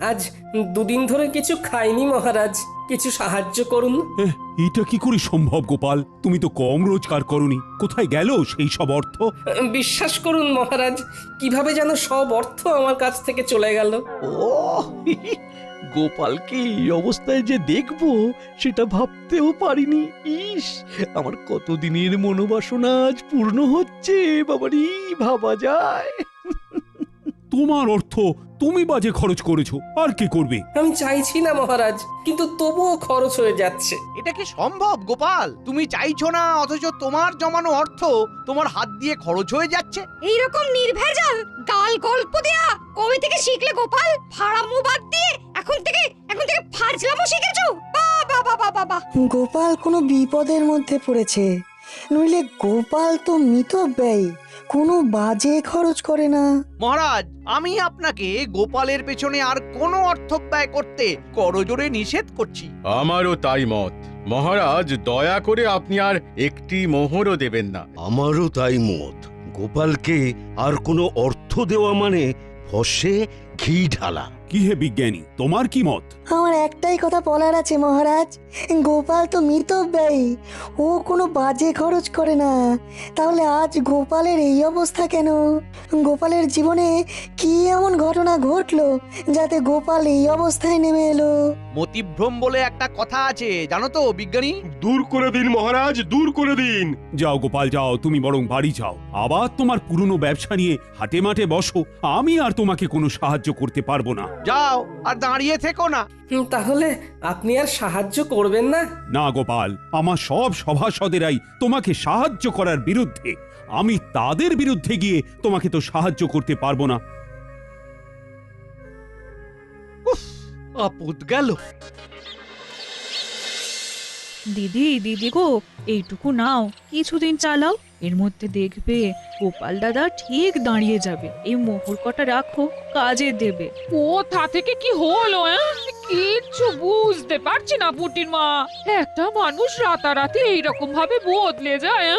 আজ দুদিন ধরে কিছু খাইনি মহারাজ, কিছু সাহায্য করুন। এটা কি করে সম্ভব গোপাল? তুমি তো কম রোজগার করনি, কোথায় গেল সেই সব অর্থ? বিশ্বাস করুন মহারাজ, কিভাবে যেন সব অর্থ আমার কাছ থেকে চলে গেল। ও গোপালকে এই অবস্থায় যে দেখবো সেটা ভাবতেও পারিনি। ইস, আমার কতদিনের মনোবাসনা আজ পূর্ণ হচ্ছে। বাবারি, ভাবা যায়? তোমার অর্থ তুমি বাজে খরচ করেছো, আর কি করবে? আমি চাইছি না মহারাজ, কিন্তু তবুও খরচ হয়ে যাচ্ছে। এটা কি সম্ভব গোপাল? তুমি চাইছো না অথচ তোমার জমানো অর্থ তোমার হাত দিয়ে খরচ হয়ে যাচ্ছে। এইরকম নির্ভেজাল গাল গল্প দেয়া কবে থেকে শিখলে গোপাল? ফাড়ামো বাদ দিয়ে এখন থেকে ফাজলামো শিখেছো? বাবা বাবা বাবা! গোপাল কোনো বিপদের মধ্যে পড়েছে, নইলে গোপাল তো মিতব্যয়ী, কোনো বাজে খরচ করে না। মহারাজ, আমি আপনাকে গোপালের পেছনে আর কোনো অর্থ ব্যয় করতে করজোরে নিষেধ করছি। আমারও তাই মত মহারাজ, দয়া করে আপনি আর একটি মোহরও দেবেন না। আমারও তাই মত। গোপালকে আর কোনো অর্থ দেওয়া মানে ফসে ঘি ঢালা। কি হে বিজ্ঞানী, তোমার কি মত? আমার একটাই কথা বলার আছে মহারাজ, গোপাল তো মিতব্যয়ী, ও কোনো বাজে খরচ করে না। তাহলে আজ গোপালের এই অবস্থা কেন? গোপালের জীবনে কি এমন ঘটনা ঘটলো যাতে গোপাল এই অবস্থায় নেমে এলো? মতিভ্রম বলে একটা কথা আছে, জানো তো বিজ্ঞানী? দূর করে দিন মহারাজ, দূর করে দিন। যাও গোপাল যাও, তুমি বরং বাড়ি যাও, আবার তোমার পুরনো ব্যবসা নিয়ে হাটে মাঠে বসো। আমি আর তোমাকে কোনো সাহায্য করতে পারবো না। যাও, আর দাঁড়িয়ে থেকো না। তাহলে আপনি আর সাহায্য করবেন না? না গোপাল, আমার সব সভাসদেরাই তোমাকে সাহায্য করার বিরুদ্ধে। আমি তাদের বিরুদ্ধে গিয়ে তোমাকে তো সাহায্য করতে পারবো না। আপদ গেল। দিদি দিদি গো, এইটুকু নাও, কিছুদিন চালাও, এর মধ্যে দেখবে গোপাল দাদা ঠিক দাঁড়িয়ে যাবে। এই মোহর কটা রাখো, কাজে দেবে। কোথা থেকে কি হলো? কিচ্ছু বুঝতে পারছি না পুটির মা। একটা মানুষ রাতারাতি এইরকম ভাবে বদলে যায়।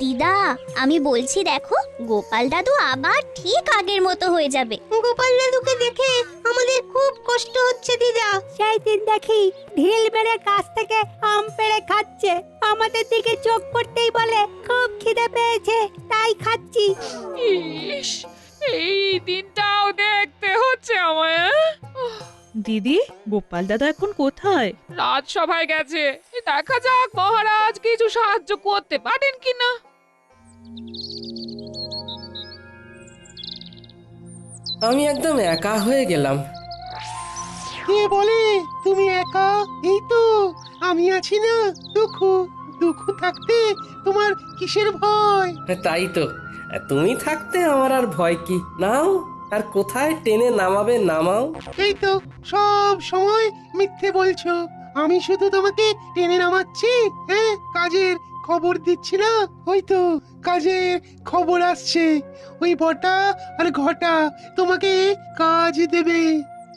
দিদা, আমি বলছি দেখো, গোপাল দাদু আবার ঠিক আগের মতো হয়ে যাবে। গোপাল দাদুকে দেখে আমাদের খুব কষ্ট হচ্ছে দিদা। সেই দিন দেখি ঢিল মেরে গাছ থেকে আম পেড়ে খাচ্ছে, আমাদের দিকে চোখ পড়তেই বলে খুব খিদে পেয়েছে তাই খাচ্ছি। ইস, এই দিনটাও দেখতে হচ্ছে আমায়। দিদি, গোপাল দাদা এখন কোথায়? রাজসভায় গেছে, দেখা যাক মহারাজ কিছু সাহায্য করতে পারেন কিনা। আমি একদম একা হয়ে গেলাম। কে বলে তুমি একা? এই তো আমি আছি না। দুঃখ দুঃখ থাকতে তোমার কিসের ভয়? তাই তো, তুমি থাকতে আমার আর ভয় কি? নাও, আর কোথায় টেনে নামাবে নামাও। এই তো সব সময় মিথ্যে বলছো, আমি শুধু তোমাকে টেনে নামাচ্ছি। হ্যাঁ, কাজের খবর দিচ্ছি না? ওই তো কাজের খবর আসছে, ওই বটা আর ঘটা তোমাকে কাজ দেবে।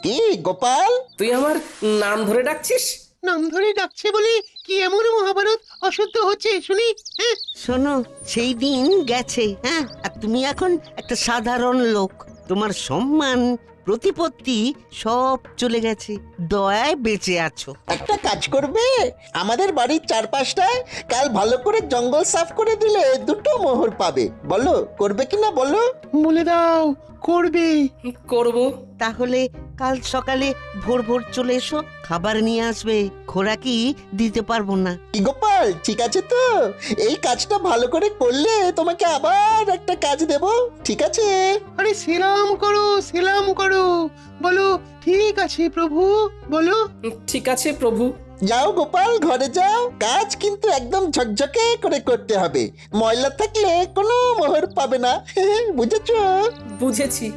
কি গোপাল? তুই আমার নাম ধরে ডাকছিস? নাম ধরে ডাকছে বলে কি এমন মহাভারত অশুদ্ধ হচ্ছে শুনি? হ্যাঁ, শোনো, সেই দিন গেছে। হ্যাঁ, আর তুমি এখন একটা সাধারণ লোক। তোমার সম্মান প্রতিপত্তি সব চলে গেছে, দয়ায় বেঁচে আছো। একটা কাজ করবে, আমাদের বাড়ির চারপাশটায় কাল ভালো করে জঙ্গল সাফ করে দিলে 2টো মোহর পাবে। বলো করবে কিনা বলো? বলে দাও করবে। করব। তাহলে কাল সকালে ভোর ভোর চলে এসো, খাবার নিয়ে আসবে, খোরাকি দিতে পারবো না। কি গোপাল, ঠিক আছে তো? এই কাজটা ভালো করে করলে তোমাকে আবার একটা কাজ দেব, ঠিক আছে? আরে সেলাম করো, সেলাম করো, বলো ঠিক আছে প্রভু, বলো ঠিক আছে প্রভু। যাও গোপাল, ঘরে যাও। কাজ কিন্তু একদম ঝকঝকে করে করতে হবে, ময়লা থাকলে কোনো মোহর পাবে না। বুঝেছো? বুঝেছি।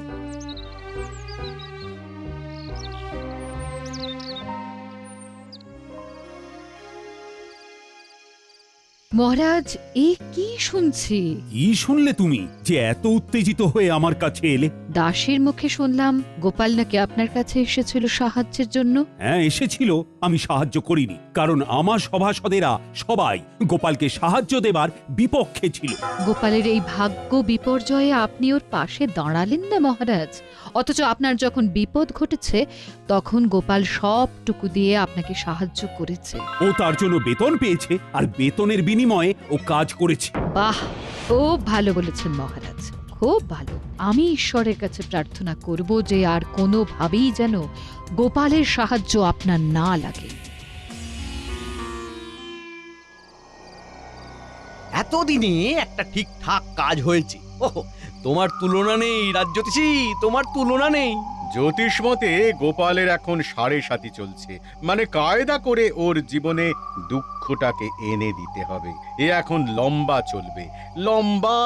মহারাজ, এ কি শুনছি? কি শুনলে তুমি যে এত উত্তেজিত হয়ে আমার কাছে এলে? দাসীর মুখে শুনলাম গোপাল নাকি আপনার কাছে এসেছিল সাহায্যের জন্য। হ্যাঁ এসেছিল, আমি সাহায্য করিনি, কারণ আমার সভাসদেরা সবাই গোপালকে সাহায্য দেবার বিপক্ষে ছিল। গোপালের এই ভাগ্য বিপর্যয়ে আপনি ওর পাশে দাঁড়ালেন না মহারাজ, অথচ আপনার যখন বিপদ ঘটেছে তখন গোপাল সবটুকু দিয়ে আপনাকে সাহায্য করেছে। ও তার জন্য বেতন পেয়েছে, আর বেতনের বিনিময়ে ও কাজ করেছে। বাহ, খুব ভালো বলেছেন মহারাজ, খুব ভালো। আমি ঈশ্বরের কাছে প্রার্থনা করব যে আর কোনোভাবেই যেন গোপালের সাহায্য আপনার না লাগে। এতদিনে একটা ঠিকঠাক কাজ হয়েছে। ওহো, তোমার তুলনা নেই রাজ্যতীশী, তোমার তুলনা নেই। জ্যোতিষ মতে গোপালের এখন 7.5 চলছে, মানে কায়দা করে ওর জীবনে দুঃখটাকে এনে দিতে হবে। এ এখন লম্বা চলবে, লম্বা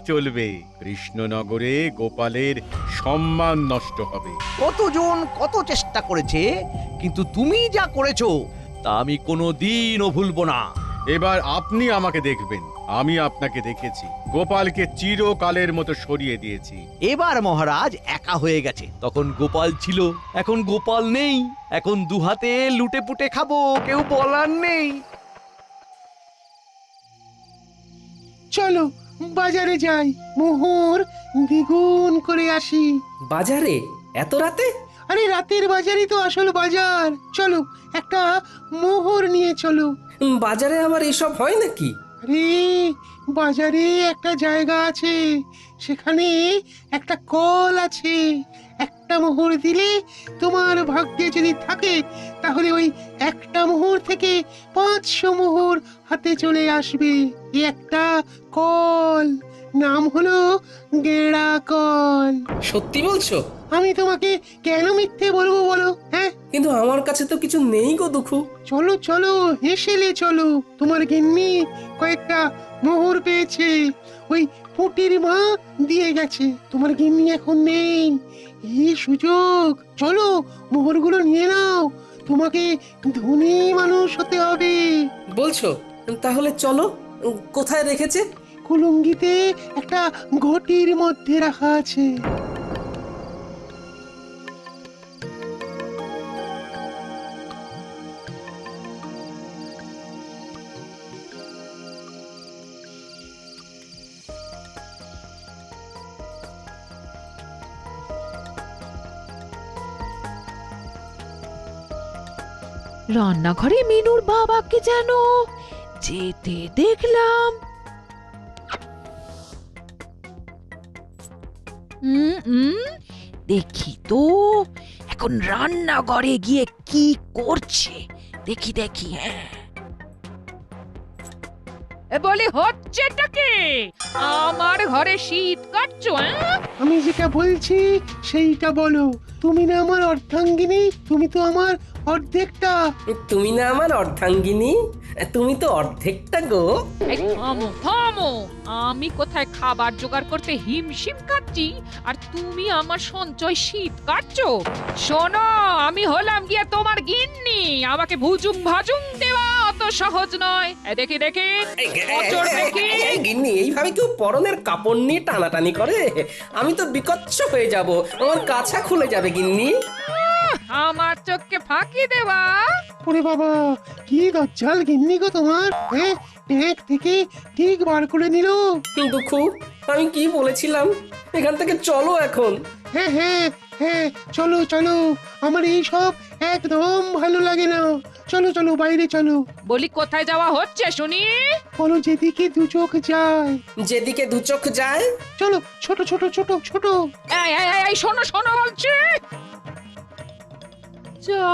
চলবে। কৃষ্ণনগরে গোপালের সম্মান নষ্ট হবে। কতজন কত চেষ্টা করেছে, কিন্তু তুমি যা করেছো তা আমি কোনোদিনও ভুলবো না। এবার আপনি আমাকে দেখবেন, আমি আপনাকে দেখেছি। গোপালকে চিরকালের মতো সরিয়ে দিয়েছি। এবার মহারাজ একা হয়ে গেছে, তখন গোপাল ছিল, এখন গোপাল নেই। এখন দুহাতে লুটে পুটে খাবো, কেউ বলার নেই। চলো বাজারে যাই, মোহর দ্বিগুণ করে আসি। বাজারে এত রাতে? আরে রাতের বাজারই তো আসল বাজার। চলো একটা মোহর নিয়ে চলো। বাজারে আবার এসব হয় নাকি? আরে বাজারে একটা জায়গা আছে, সেখানে একটা কল আছে। একটা মোহর দিলে তোমার ভাগ্যে যদি থাকে তাহলে ওই একটা মোহর থেকে 500 মোহর হাতে চলে আসবে। এই একটা কল, নাম হলো গেড়া কল। সত্যি বলছো? আমি তোমাকে কেন মিথ্যে বলবো বলো? হ্যাঁ, কিন্তু আমার কাছে তো কিছু নেই গো দুঃখু। চলো চলো হেসেলে চলো, তোমার গিন্নি কয়েকটা মোহর পেয়েছে, ওই পুটির মা দিয়ে গেছে। তোমার গিন্নি এখন নেই, এই সুযোগ। চলো মোহরগুলো নিয়ে নাও, তোমাকে ধনী মানুষ হতে হবে। বলছো? তাহলে চলো। কোথায় রেখেছে? কুলুঙ্গিতে একটা ঘটির মধ্যে রাখা আছে। রান্নাঘরে মিনুর বাবাকে যেন যেতে দেখলাম। দেখি তো এখন রান্নাঘরে গিয়ে কি করছে, দেখি দেখি। হ্যাঁ, বলি হচ্ছেটা কি? আমার ঘরে শীত কাটছো? আমি যেটা বলছি সেইটা বলো। তুমি না আমার অর্ধাঙ্গিনী, তুমি তো আমার অর্ধেকটা। তুমি না আমার অর্ধাঙ্গিনী, তুমি তো অর্ধেকটা গো। থামো থামো, আমি কোথায় খাবার জোগাড় করতে হিমশিম কাটছি আর তুমি আমার সঞ্চয় শীত কাটছো? শোনো, আমি হলাম গিয়ে তোমার গিন্নি, আমাকে ভুজুং ভাজুং দেওয়া অত সহজ নয়। দেখি দেখি দেখি। গিন্নি, এইভাবে কেউ পরনের কাপড় নিয়ে টানাটানি করে? আমি তো বিকচ্ছ হয়ে যাব, আমার কাছা খুলে যাবে গিন্নি। আমার চোখকে ফাঁকি দেওয়া? ওরে বাবা, কি দজ্জাল গিন্নি গো তোমার! ট্যাঙ্ক থেকে ঠিক বার করে নিল। দুঃখু, আমি কি বলেছিলাম? এখান থেকে চলো এখন। হ্যাঁ হ্যাঁ হ্যাঁ, চলো চলো, আমার এই সব একদম ভালো লাগে না। চলো চলো বাইরে চলো। বলি কোথায় যাওয়া হচ্ছে শুনি? বলো যেদিকে দু চোখ যায়। যেদিকে দু চোখ যায়? চলো, ছোট ছোট ছোট ছোট। এই শোনো শোনো বলছি। যা,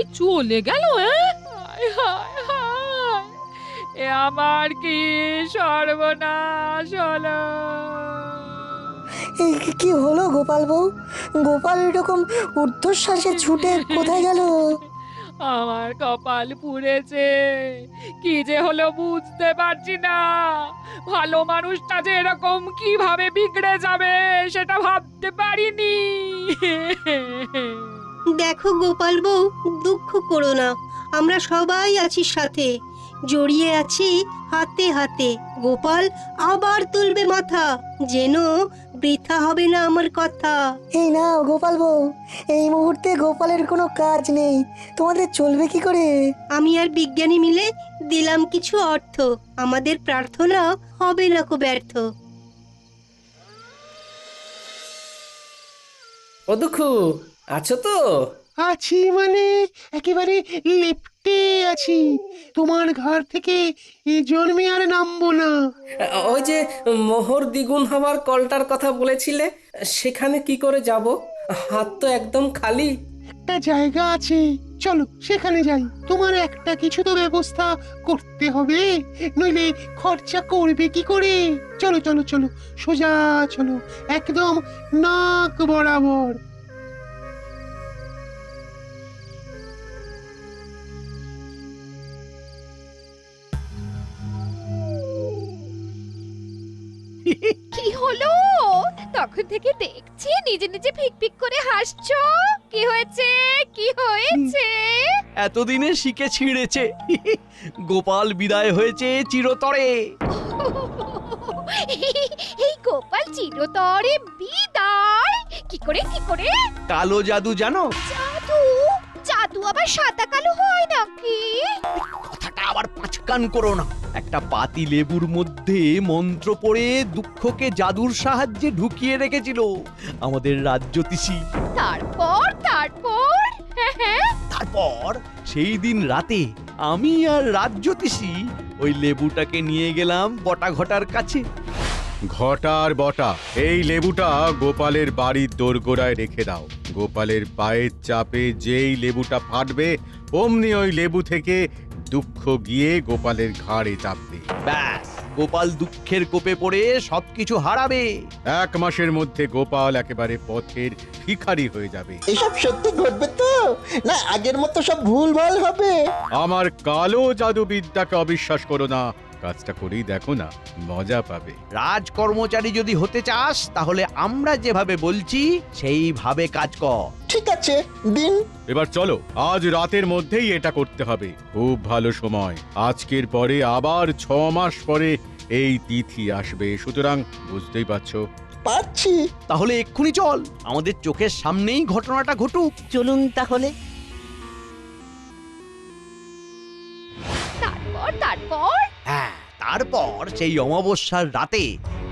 এই চলে গেল। এ আমার কি সর্বনাশ হলো! কি হলো গোপাল বউ? গোপাল এরকম ঊর্ধ্বশ্বাসে ছুটে কোথায় গেল? আমার কপাল পুড়েছে, কি যে হলো বুঝতে পারছি না। ভালো মানুষটা যে এরকম কিভাবে বিগড়ে যাবে সেটা ভাবতে পারিনি। দেখো গোপাল বউ, দুঃখ করো না, আমরা সবাই আছি সাথে। জড়িয়ে আছি হাতে হাতে। গোপাল আবার তুলবে মাথা, যেন বৃথা হবে না আমার কথা। এই নাও গোপাল বউ, এই মুহূর্তে গোপালের কোনো কাজ নেই, তোমাদের চলবে কি করে? আমি আর বিজ্ঞানী মিলে দিলাম কিছু অর্থ, আমাদের প্রার্থনা হবে না কো ব্যর্থ। ও দুঃখু, আছো তো? আছি মানে একেবারে লেপ্টে আছি। তোমার ঘর থেকে এ জন্মে আর নামবো না। ওই যে মোহর দ্বিগুণ হওয়ার কলটার কথা বলেছিলে, সেখানে কি করে যাব? হাত তো একদম খালি। একটা জায়গা আছে, চলো সেখানে যাই। তোমার একটা কিছু তো ব্যবস্থা করতে হবে, নইলে খরচা করবে কি করে? চলো চলো চলো, সোজা চলো, একদম নাক বরাবর। কি হলো? তখন থেকে দেখছি নিজে নিজে ফিক ফিক করে হাসছো। কি হয়েছে? কি হয়েছে? এতদিনে শিখে ছিঁড়েছে। গোপাল বিদায় হয়েছে চিরতরে। এই গোপাল চিরতরে বিদায়? কি করে কি করে? কালো জাদু জানো? জাদু? জাদু আবার সাদা কালো হয় নাকি? কথাটা আবার পাঁচকান করো না। একটা পাতি লেবুর মধ্যে মন্ত্র পড়ে দুঃখকে জাদুর সাহায্যে ঢুকিয়ে রেখেছিল আমাদের রাজ্যতীষী। তারপর তারপর তারপর সেই দিন রাতে আমি আর রাজ্যতীষী ওই লেবুটাকে নিয়ে গেলাম বটা ঘটার কাছে। ঘটার বটা, এই লেবুটা গোপালের বাড়ির দোরগোড়ায় রেখে দাও। গোপালের পায়ের চাপে যেই লেবুটা ফাটবে, অমনি ওই লেবু থেকে দুঃখ গিয়ে গোপালের ঘাড়ে চাপবে। ব্যাস, গোপাল দুঃখের কোপে পড়ে সবকিছু হারাবে। 1 মাসের মধ্যে গোপাল একেবারে পথের ভিখারি হয়ে যাবে। এসব সত্যি ঘটবে তো, না আগের মতো সব ভুলভাল হবে? আমার কালো জাদুবিদ্যাকে অবিশ্বাস করো না, কাজটা করেই দেখো না, মজা পাবে। রাজকর্মচারী যদি হতে চাস তাহলে আমরা যেভাবে বলছি সেইভাবে কাজ কর। ঠিক আছে, দিন। এবার চলো, আজ রাতের মধ্যেই এটা করতে হবে। খুব ভালো সময়, আজকের পরে আবার 6 মাস পরে এই তিথি আসবে, সুতরাং বুঝতেই পারছো। পারছি। তাহলে এক্ষুনি চল, আমাদের চোখের সামনেই ঘটনাটা ঘটুক। চলুন তাহলে। তারপর তারপর হ্যাঁ, তারপর সেই অমাবস্যার রাতে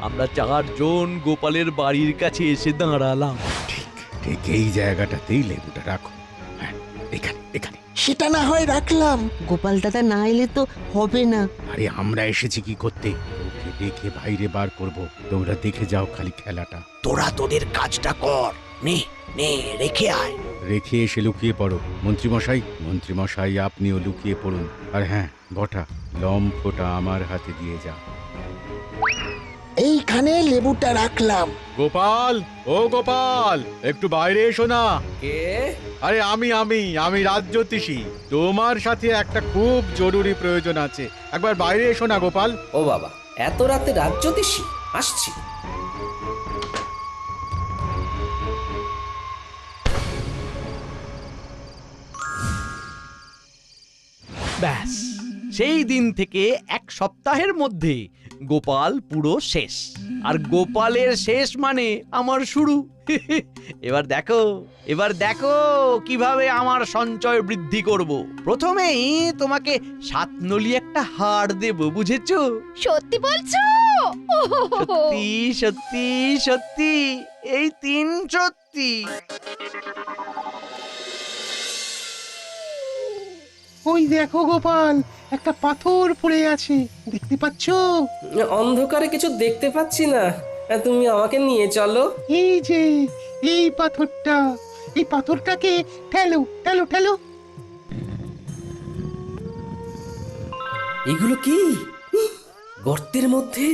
আমরা 4 জন গোপালের বাড়ির কাছে এসে দাঁড়ালাম। ঠিক এই জায়গাটাতেই লেবুটা রাখো। হ্যাঁ, এখানে এখানে। সেটা না হয় রাখলাম। গোপাল দাদা না এলে তো হবে না। আরে আমরা এসেছি কি করতে? ওকে দেখে বাইরে বার করব, তোমরা দেখে যাও খালি খেলাটা। তোরা তোদের কাজটা কর, নে নে রেখে আয়। রেখে এসে লুকিয়ে পড়ো। মন্ত্রীমশাই আপনিও লুকিয়ে পড়ুন। আর হ্যাঁ বটা, লম্ফটা আমার হাতে দিয়ে যা। এইখানে লেবুটা রাখলাম। গোপাল, ও গোপাল, একটু বাইরে এসো না। কে? আরে আমি রাজ্যতীষী। তোমার সাথে একটা খুব জরুরি প্রয়োজন আছে, একবার বাইরে এসো না গোপাল। ও বাবা, এত রাতে রাজ্যতীষী? আসছি। ব্যাস, সেই দিন থেকে 1 সপ্তাহের মধ্যে গোপাল পুরো শেষ। আর গোপালের শেষ মানে আমার শুরু। এবার দেখো কিভাবে আমার সঞ্চয় বৃদ্ধি করব। প্রথমেই তোমাকে 7 নলি একটা হার দেব, বুঝেছো? সত্যি বলছো? সত্যি সত্যি সত্যি, এই 3 সত্যি। ওই দেখো গোপাল, একটা পাথর পড়ে আছে, দেখতে পাচ্ছো? অন্ধকারে কিছু দেখতে পাচ্ছি না, তুমি আমাকে নিয়ে চলো। এই যে এই পাথরটা, এই পাথরটাকে ঠেলো ঠেলো ঠেলো। এগুলো কি? গর্তের মধ্যে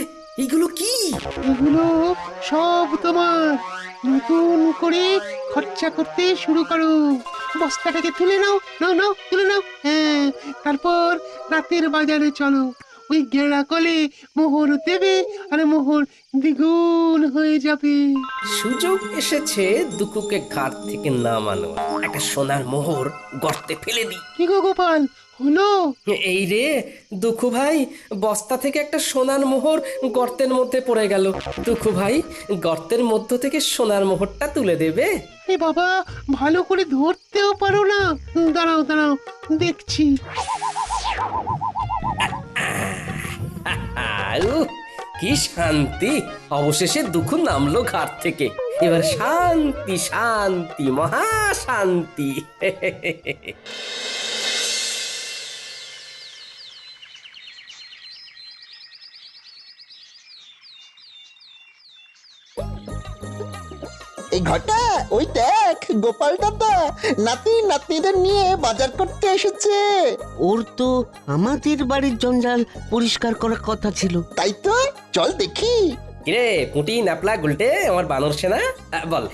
এগুলো কি? এগুলো সব তোমার। নতুন করে খরচা করতে শুরু করো। বস্তাটাকে তুলে নাও, তুলে নাও। হ্যাঁ, তারপর রাতের বাজারে চলো। ওই গেঁড়া কলে মোহর দেবে, আর মোহর দ্বিগুণ হয়ে যাবে। সুযোগ এসেছে দুকুকে ঘাট থেকে নামানো। একটা সোনার মোহর গর্তে ফেলে দিই। কি গো গোপাল, হলো? এই রে দুঃখু ভাই, বস্তা থেকে একটা সোনার মোহর গর্তের মধ্যে পড়ে গেল। দুঃখু ভাই, গর্তের মধ্য থেকে সোনার মোহরটা তুলে দেবে? এ বাবা, ভালো করে ধরতেও পারো না। দাঁড়াও দাঁড়াও, দেখছি। উহ, কি শান্তি! অবশেষে দুঃখু নামলো ঘাট থেকে। এবার শান্তি শান্তি, মহা শান্তি। এই ঘটা, ওই দেখ গোপাল দাদা নাতি নাতনিদের নিয়ে বাজার করতে এসেছে। ওর তো আমাদের বাড়ির জঞ্জাল পরিষ্কার করার কথা ছিল। তাই তো, চল দেখি। কিরে পুঁটি, ন্যাপলা, গুলটে, আমার বানর সেনা, বল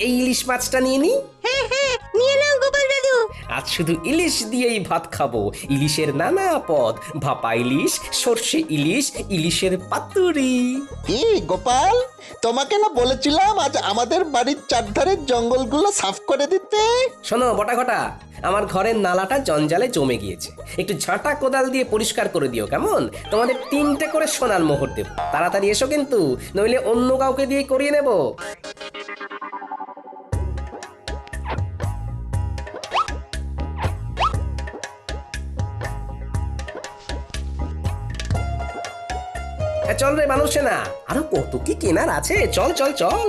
এই ইলিশ মাছটা নিয়ে নি। হ্যাঁ হ্যাঁ, নিয়ে নাও গোপাল দাদু। আজ শুধু ইলিশ দিয়েই ভাত খাবো। ইলিশের নানা পদ, ভাপা ইলিশ, সর্ষে ইলিশ, ইলিশের পাতুরি। কি গোপাল, তোমাকে না বলেছিলাম আজ আমাদের বাড়ির চারধারের জঙ্গলগুলো সাফ করে দিতে? শোনো বটা ঘটা, আমার ঘরের নালাটা জঞ্জালে জমে গিয়েছে। একটু ঝাঁটা কোদাল দিয়ে পরিষ্কার করে দিও কেমন? তোমাদের 3টে করে সোনার মোহর দেব। তাড়াতাড়ি এসো কিন্তু, নইলে অন্য কাউকে দিয়ে করিয়ে নেব। চল রে মানুষ না, আরো কত কি কেনার আছে। চল চল চল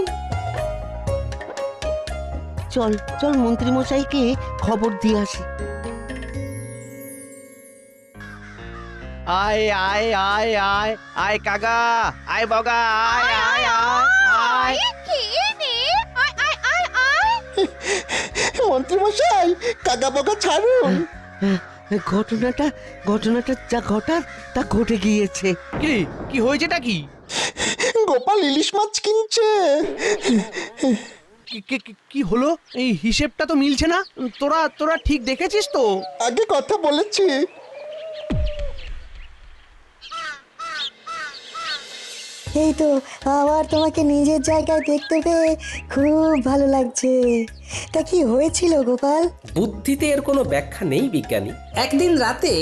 চল চল, মন্ত্রী মশাইকে খবর দিয়ে আসি। আয় আয় আয় আয় আয় কাকা, আয় বগা, আয় আয় আয় আয়। মন্ত্রী মশাই, কাকা বকা ছাড়ুন। ঘটনাটা যা ঘটার তা ঘটে গিয়েছে। কি হয়েছেটা কি? গোপাল ইলিশ মাছ কিনছে। কি হলো? এই হিসেবটা তো মিলছে না। তোরা ঠিক দেখেছিস তো? আগে কথা বলেছি। এই তো, আবার তোমাকে নিজের জায়গায় দেখতে পেয়ে খুব ভালো লাগছে। তা কি হয়েছিল গোপাল? বুদ্ধিতে এর কোনো ব্যাখ্যা নেই বিজ্ঞানী। একদিন রাতে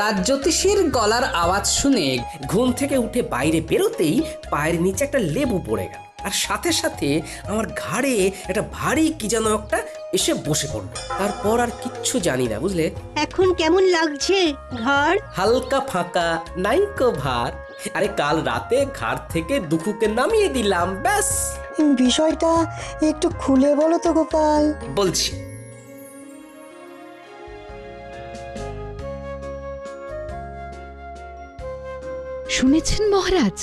রাজ্যোতিষীর গলার আওয়াজ শুনে ঘুম থেকে উঠে বাইরে বেরোতেই পায়ের নিচে একটা লেবু পড়ে গেল, আর সাথে সাথে আমার ঘাড়ে একটা ভারী কি যেন একটা এসে বসে পড়লো। তারপর আর কিচ্ছু জানি না, বুঝলে। এখন কেমন লাগছে ঘাড়? হালকা ফাঁকা, নাইকো ভার। আরে কাল রাতে ঘাড় থেকে দুঃখুকে নামিয়ে দিলাম, ব্যাস। বিষয়টা একটু খুলে বলো তো গোপাল। বলছি। শুনেছেন মহারাজ,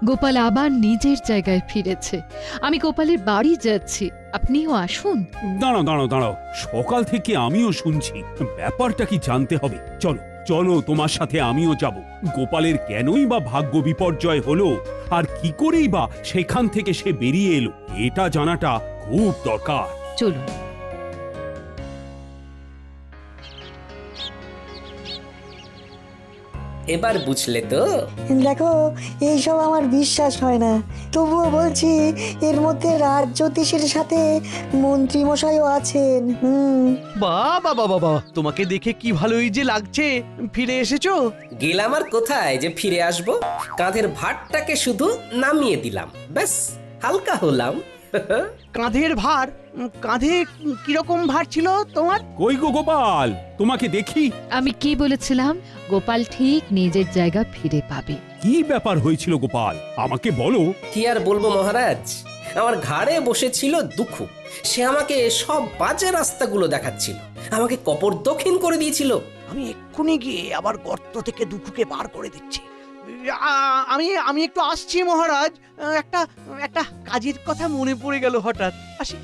গোপাল আবার নিজের জায়গায় ফিরেছে। আমি গোপালের বাড়ি যাচ্ছি, আপনিও আসুন। দাঁড়াও দাঁড়াও দাঁড়াও, সকাল থেকে আমিও শুনছি, ব্যাপারটা কি জানতে হবে। চলো চলো, তোমার সাথে আমিও যাব। গোপালের কেনই বা ভাগ্য বিপর্যয় হলো, আর কি করেই বা সেখান থেকে সে বেরিয়ে এলো, এটা জানাটা খুব দরকার। চলুন। এবার বুঝলে তো? দেখো, এইসব আমার বিশ্বাস হয় না, তবুও বলছি এর মধ্যে রাজ্যোতিষীর সাথে মন্ত্রী মশাইও আছেন। বাবা বাবা, তোমাকে দেখে কি ভালোই যে লাগছে। ফিরে এসেছো? গেলাম আর কোথায় যে ফিরে আসবো। কাঁধের ভারটাকে শুধু নামিয়ে দিলাম, ব্যাস, হালকা হলাম। কাঁধের ভার? কাঁধে কিরকম ভার ছিল তোমার? কই গো গোপাল, তোমাকে দেখি। আমি কি বলেছিলাম? গোপাল ঠিক নিজের জায়গা ফিরে পাবে। কি ব্যাপার হয়েছিল গোপাল, আমাকে বলো। কি আর বলবো মহারাজ, আমার ঘাড়ে বসেছিল দুঃখু। সে আমাকে সব বাজে রাস্তাগুলো দেখাচ্ছিল, আমাকে কপর দক্ষিণ করে দিয়েছিল। আমি এক্ষুনি গিয়ে আবার গর্ত থেকে দুঃখুকে বার করে দিচ্ছি। আমি একটু আসছি মহারাজ। একটা কাজের কথা মনে পড়ে গেল হঠাৎ, আসি।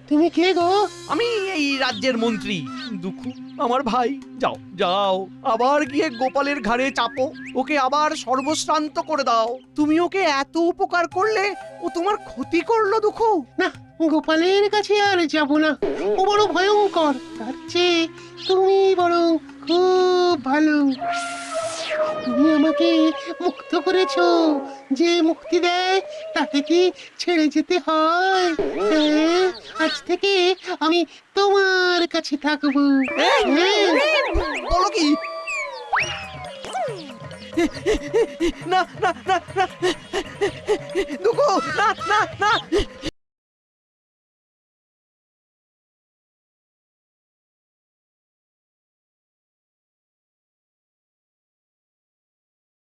তুমি কে গো? আমি এই রাজ্যের মন্ত্রী দুঃখু, আমার ভাই। যাও যাও, আবার গিয়ে গোপালের ঘাড়ে চাপো, ওকে আবার সর্বশ্রান্ত করে দাও। তুমি ওকে এত উপকার করলে, ও তোমার ক্ষতি করলো দুঃখু। না, গোপালের কাছে আর যাব না, ও বড় ভয়ঙ্কর। তার চেয়ে তুমি বরং খুব ভালো। তুমি আমাকে মুক্ত করেছো, যে মুক্তি দেয় তাকে কি ছেড়ে যেতে হয়? হ্যাঁ, আজ থেকে আমি তোমার কাছে থাকবো। হ্যাঁ। বলো কি? না না না না দুঃখু, না না